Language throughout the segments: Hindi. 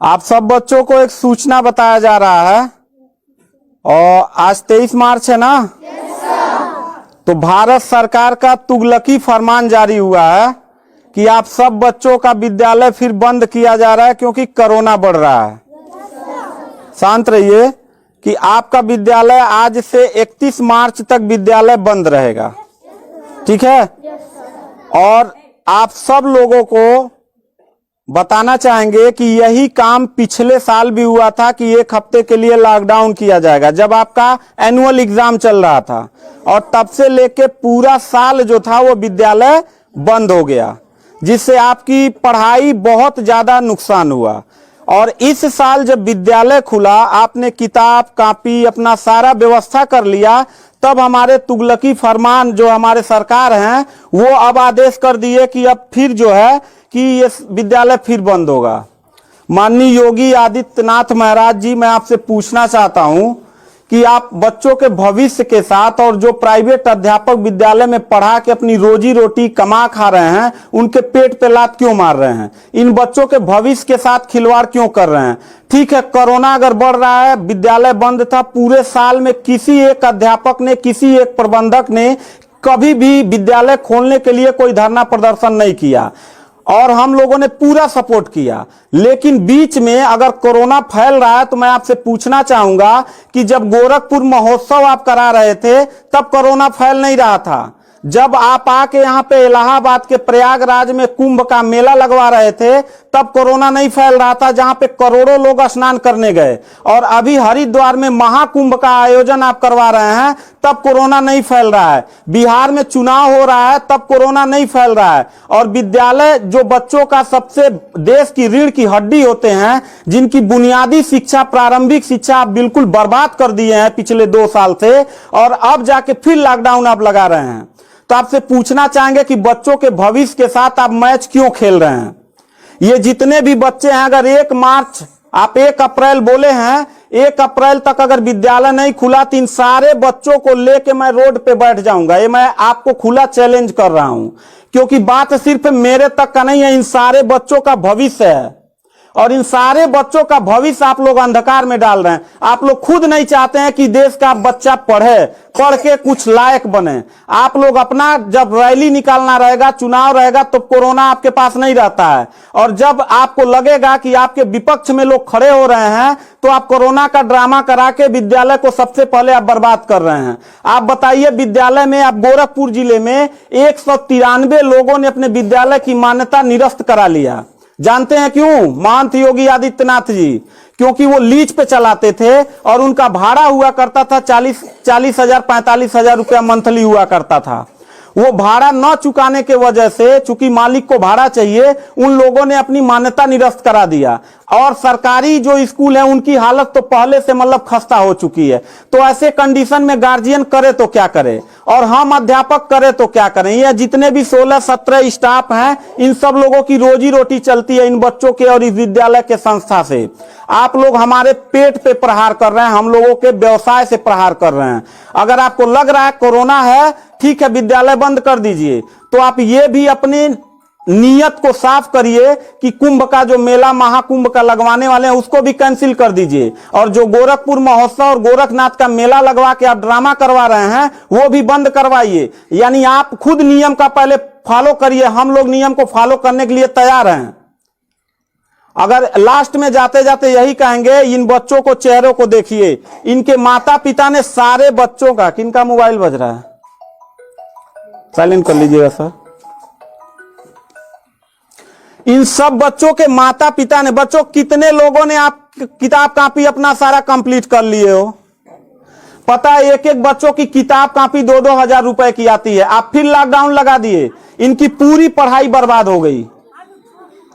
आप सब बच्चों को एक सूचना बताया जा रहा है और आज 23 मार्च है ना। तो भारत सरकार का तुगलकी फरमान जारी हुआ है कि आप सब बच्चों का विद्यालय फिर बंद किया जा रहा है क्योंकि कोरोना बढ़ रहा है। शांत रहिए कि आपका विद्यालय आज से 31 मार्च तक विद्यालय बंद रहेगा, ठीक है। और आप सब लोगों को बताना चाहेंगे कि यही काम पिछले साल भी हुआ था कि 1 हफ्ते के लिए लॉकडाउन किया जाएगा जब आपका एनुअल एग्जाम चल रहा था, और तब से लेके पूरा साल जो था वो विद्यालय बंद हो गया, जिससे आपकी पढ़ाई बहुत ज्यादा नुकसान हुआ। और इस साल जब विद्यालय खुला, आपने किताब कॉपी अपना सारा व्यवस्था कर लिया, तब हमारे तुगलकी फरमान जो हमारे सरकार हैं वो अब आदेश कर दिए कि अब फिर जो है कि ये विद्यालय फिर बंद होगा। माननीय योगी आदित्यनाथ महाराज जी, मैं आपसे पूछना चाहता हूं कि आप बच्चों के भविष्य के साथ और जो प्राइवेट अध्यापक विद्यालय में पढ़ा के अपनी रोजी रोटी कमा खा रहे हैं, उनके पेट पे लात क्यों मार रहे हैं? इन बच्चों के भविष्य के साथ खिलवाड़ क्यों कर रहे हैं? ठीक है, कोरोना अगर बढ़ रहा है, विद्यालय बंद था, पूरे साल में किसी एक अध्यापक ने, किसी एक प्रबंधक ने कभी भी विद्यालय खोलने के लिए कोई धरना प्रदर्शन नहीं किया और हम लोगों ने पूरा सपोर्ट किया। लेकिन बीच में अगर कोरोना फैल रहा है तो मैं आपसे पूछना चाहूंगा कि जब गोरखपुर महोत्सव आप करा रहे थे तब कोरोना फैल नहीं रहा था। जब आप आके यहाँ पे इलाहाबाद के प्रयागराज में कुंभ का मेला लगवा रहे थे तब कोरोना नहीं फैल रहा था, जहां पे करोड़ों लोग स्नान करने गए। और अभी हरिद्वार में महाकुंभ का आयोजन आप करवा रहे हैं तब कोरोना नहीं फैल रहा है। बिहार में चुनाव हो रहा है तब कोरोना नहीं फैल रहा है। और विद्यालय जो बच्चों का सबसे देश की रीढ़ की हड्डी होते हैं, जिनकी बुनियादी शिक्षा, प्रारंभिक शिक्षा आप बिल्कुल बर्बाद कर दिए हैं पिछले 2 साल से, और अब जाके फिर लॉकडाउन आप लगा रहे हैं। तो आपसे पूछना चाहेंगे कि बच्चों के भविष्य के साथ आप मैच क्यों खेल रहे हैं? ये जितने भी बच्चे हैं, अगर 1 मार्च आप 1 अप्रैल बोले हैं, 1 अप्रैल तक अगर विद्यालय नहीं खुला तो इन सारे बच्चों को लेके मैं रोड पे बैठ जाऊंगा। ये मैं आपको खुला चैलेंज कर रहा हूं, क्योंकि बात सिर्फ मेरे तक का नहीं है, इन सारे बच्चों का भविष्य है और इन सारे बच्चों का भविष्य आप लोग अंधकार में डाल रहे हैं। आप लोग खुद नहीं चाहते हैं कि देश का बच्चा पढ़े, पढ़ के कुछ लायक बने। आप लोग अपना जब रैली निकालना रहेगा, चुनाव रहेगा, तो कोरोना आपके पास नहीं रहता है। और जब आपको लगेगा कि आपके विपक्ष में लोग खड़े हो रहे हैं तो आप कोरोना का ड्रामा करा के विद्यालय को सबसे पहले आप बर्बाद कर रहे हैं। आप बताइए, विद्यालय में आप गोरखपुर जिले में 193 लोगों ने अपने विद्यालय की मान्यता निरस्त करा लिया। जानते हैं क्यों? महंत योगी आदित्यनाथ जी, क्योंकि वो लीज पे चलाते थे और उनका भाड़ा हुआ करता था 40,000 45,000 रुपया मंथली हुआ करता था। वो भाड़ा न चुकाने के वजह से, चूंकि मालिक को भाड़ा चाहिए, उन लोगों ने अपनी मान्यता निरस्त करा दिया। और सरकारी जो स्कूल है उनकी हालत तो पहले से मतलब खस्ता हो चुकी है। तो ऐसे कंडीशन में गार्जियन करे तो क्या करे और हम अध्यापक करे तो क्या करें? ये जितने भी 16-17 स्टाफ हैं, इन सब लोगों की रोजी रोटी चलती है इन बच्चों के और इस विद्यालय के संस्था से। आप लोग हमारे पेट पे प्रहार कर रहे हैं, हम लोगों के व्यवसाय से प्रहार कर रहे हैं। अगर आपको लग रहा है कोरोना है, ठीक है, विद्यालय बंद कर दीजिए, तो आप ये भी अपनी नियत को साफ करिए कि कुंभ का जो मेला, महाकुंभ का लगवाने वाले हैं, उसको भी कैंसिल कर दीजिए। और जो गोरखपुर महोत्सव और गोरखनाथ का मेला लगवा के आप ड्रामा करवा रहे हैं वो भी बंद करवाइए। यानी आप खुद नियम का पहले फॉलो करिए, हम लोग नियम को फॉलो करने के लिए तैयार हैं। अगर लास्ट में जाते जाते यही कहेंगे, इन बच्चों को, चेहरों को देखिए, इनके माता पिता ने सारे बच्चों का, किनका मोबाइल बज रहा है, साइलेंट कर लीजिएगा सर। इन सब बच्चों के माता पिता ने, बच्चों कितने लोगों ने आप किताब कॉपी अपना सारा कंप्लीट कर लिए हो? पता है, एक एक बच्चों की किताब कॉपी 2-2 हजार रुपए की आती है। आप फिर लॉकडाउन लगा दिए, इनकी पूरी पढ़ाई बर्बाद हो गई।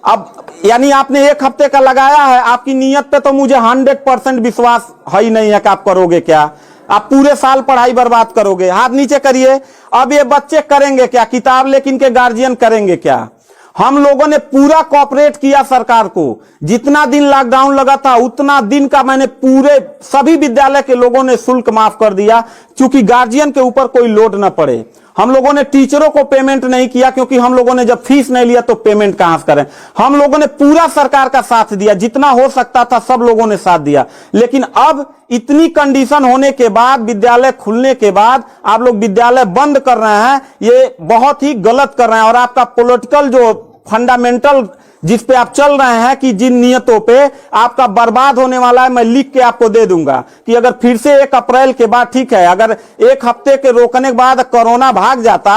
अब यानी आपने 1 हफ्ते का लगाया है, आपकी नीयत पे तो मुझे 100% विश्वास है ही नहीं है कि आप करोगे क्या। आप पूरे साल पढ़ाई बर्बाद करोगे। हाथ नीचे करिए। अब ये बच्चे करेंगे क्या? किताब लेकिन इनके गार्जियन करेंगे क्या? हम लोगों ने पूरा कोऑपरेट किया सरकार को। जितना दिन लॉकडाउन लगा था उतना दिन का मैंने पूरे सभी विद्यालय के लोगों ने शुल्क माफ कर दिया, क्योंकि गार्जियन के ऊपर कोई लोड न पड़े। हम लोगों ने टीचरों को पेमेंट नहीं किया, क्योंकि हम लोगों ने जब फीस नहीं लिया तो पेमेंट कहां से करें। हम लोगों ने पूरा सरकार का साथ दिया, जितना हो सकता था सब लोगों ने साथ दिया। लेकिन अब इतनी कंडीशन होने के बाद, विद्यालय खुलने के बाद आप लोग विद्यालय बंद कर रहे हैं, ये बहुत ही गलत कर रहे हैं। और आपका पॉलिटिकल जो फंडामेंटल जिस पे आप चल रहे हैं, कि जिन नियतों पे आपका बर्बाद होने वाला है, मैं लिख के आपको दे दूंगा कि अगर फिर से 1 अप्रैल के बाद, ठीक है, अगर 1 हफ्ते के रोकने के बाद कोरोना भाग जाता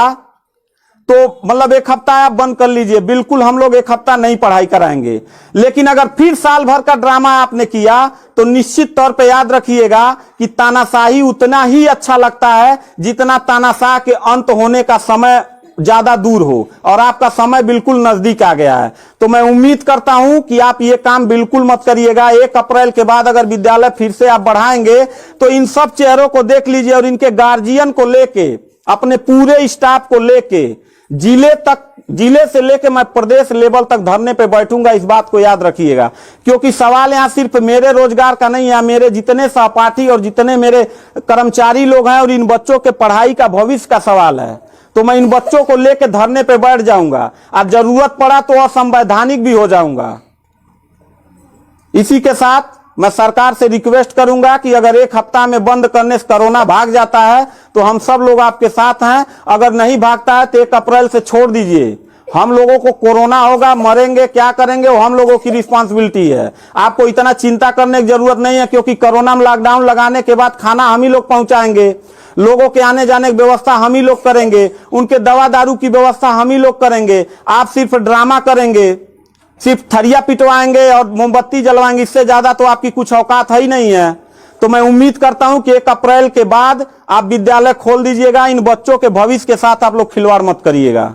तो मतलब 1 हफ्ता आप बंद कर लीजिए, बिल्कुल हम लोग 1 हफ्ता नहीं पढ़ाई कराएंगे। लेकिन अगर फिर साल भर का ड्रामा आपने किया तो निश्चित तौर पे याद रखिएगा कि तानाशाही उतना ही अच्छा लगता है जितना तानाशाह के अंत होने का समय ज्यादा दूर हो, और आपका समय बिल्कुल नजदीक आ गया है। तो मैं उम्मीद करता हूं कि आप ये काम बिल्कुल मत करिएगा। 1 अप्रैल के बाद अगर विद्यालय फिर से आप बढ़ाएंगे तो इन सब चेहरों को देख लीजिए, और इनके गार्जियन को लेके, अपने पूरे स्टाफ को लेके, जिले से लेके मैं प्रदेश लेवल तक धरने पे बैठूंगा। इस बात को याद रखिएगा, क्योंकि सवाल यहां सिर्फ मेरे रोजगार का नहीं है, मेरे जितने सहपाठी और जितने मेरे कर्मचारी लोग हैं और इन बच्चों के पढ़ाई का भविष्य का सवाल है। तो मैं इन बच्चों को लेकर धरने पे बैठ जाऊंगा, और जरूरत पड़ा तो असंवैधानिक भी हो जाऊंगा। इसी के साथ मैं सरकार से रिक्वेस्ट करूंगा कि अगर 1 हफ्ता में बंद करने से कोरोना भाग जाता है तो हम सब लोग आपके साथ हैं। अगर नहीं भागता है तो 1 अप्रैल से छोड़ दीजिए। हम लोगों को कोरोना होगा, मरेंगे, क्या करेंगे वो हम लोगों की रिस्पांसिबिलिटी है। आपको इतना चिंता करने की जरूरत नहीं है, क्योंकि कोरोना में लॉकडाउन लगाने के बाद खाना हम ही लोग पहुंचाएंगे, लोगों के आने जाने की व्यवस्था हम ही लोग करेंगे, उनके दवा दारू की व्यवस्था हम ही लोग करेंगे। आप सिर्फ ड्रामा करेंगे, सिर्फ थरिया पिटवाएंगे और मोमबत्ती जलवाएंगे, इससे ज्यादा तो आपकी कुछ औकात है ही नहीं है। तो मैं उम्मीद करता हूं कि 1 अप्रैल के बाद आप विद्यालय खोल दीजिएगा। इन बच्चों के भविष्य के साथ आप लोग खिलवाड़ मत करिएगा।